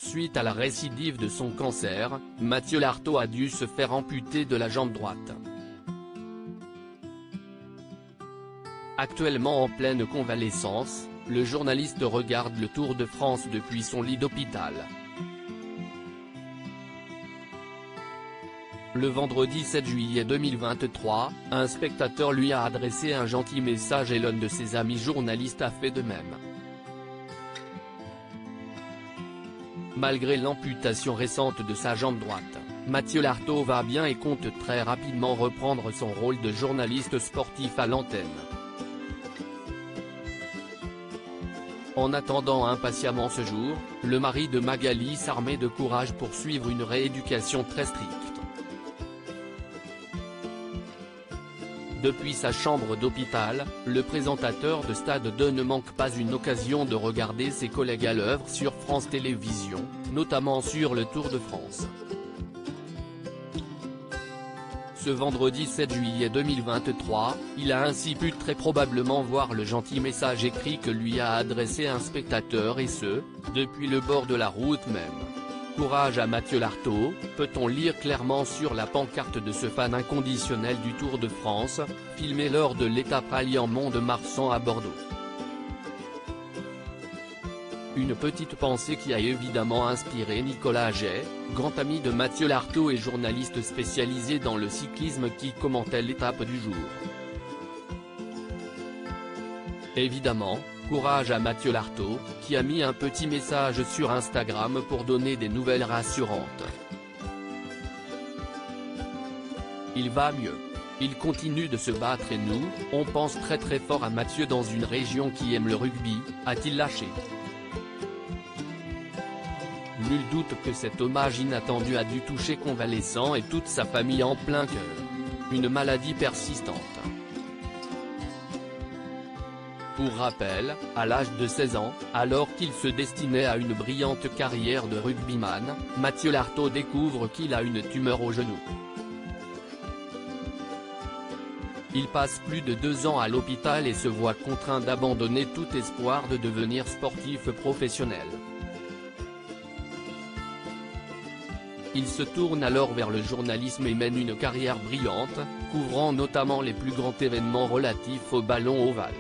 Suite à la récidive de son cancer, Mathieu Lartaud a dû se faire amputer de la jambe droite. Actuellement en pleine convalescence, le journaliste regarde le Tour de France depuis son lit d'hôpital. Le vendredi 7 juillet 2023, un spectateur lui a adressé un gentil message et l'un de ses amis journalistes a fait de même. Malgré l'amputation récente de sa jambe droite, Mathieu Lartaud va bien et compte très rapidement reprendre son rôle de journaliste sportif à l'antenne. En attendant impatiemment ce jour, le mari de Magali s'armait de courage pour suivre une rééducation très stricte. Depuis sa chambre d'hôpital, le présentateur de Stade 2 ne manque pas une occasion de regarder ses collègues à l'œuvre sur France Télévisions, notamment sur le Tour de France. Ce vendredi 7 juillet 2023, il a ainsi pu très probablement voir le gentil message écrit que lui a adressé un spectateur et ce, depuis le bord de la route même. Courage à Mathieu Lartaud, peut-on lire clairement sur la pancarte de ce fan inconditionnel du Tour de France, filmé lors de l'étape alliant Mont-de-Marsan à Bordeaux. Une petite pensée qui a évidemment inspiré Nicolas Haget, grand ami de Mathieu Lartaud et journaliste spécialisé dans le cyclisme qui commentait l'étape du jour. Évidemment, courage à Mathieu Lartaud, qui a mis un petit message sur Instagram pour donner des nouvelles rassurantes. Il va mieux. Il continue de se battre et nous, on pense très fort à Mathieu dans une région qui aime le rugby, a-t-il lâché. Nul doute que cet hommage inattendu a dû toucher convalescent et toute sa famille en plein cœur. Une maladie persistante. Pour rappel, à l'âge de 16 ans, alors qu'il se destinait à une brillante carrière de rugbyman, Mathieu Lartaud découvre qu'il a une tumeur au genou. Il passe plus de 2 ans à l'hôpital et se voit contraint d'abandonner tout espoir de devenir sportif professionnel. Il se tourne alors vers le journalisme et mène une carrière brillante, couvrant notamment les plus grands événements relatifs au ballon ovale.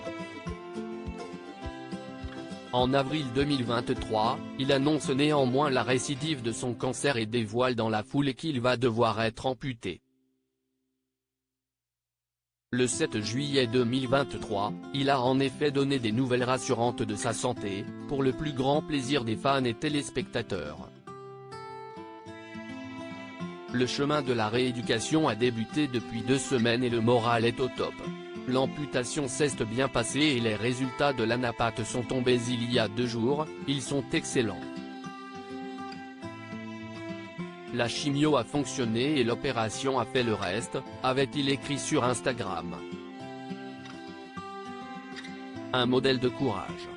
En avril 2023, il annonce néanmoins la récidive de son cancer et dévoile dans la foulée qu'il va devoir être amputé. Le 7 juillet 2023, il a en effet donné des nouvelles rassurantes de sa santé, pour le plus grand plaisir des fans et téléspectateurs. Le chemin de la rééducation a débuté depuis 2 semaines et le moral est au top. L'amputation s'est bien passée et les résultats de l'anapath sont tombés il y a 2 jours, ils sont excellents. La chimio a fonctionné et l'opération a fait le reste, avait-il écrit sur Instagram. Un modèle de courage.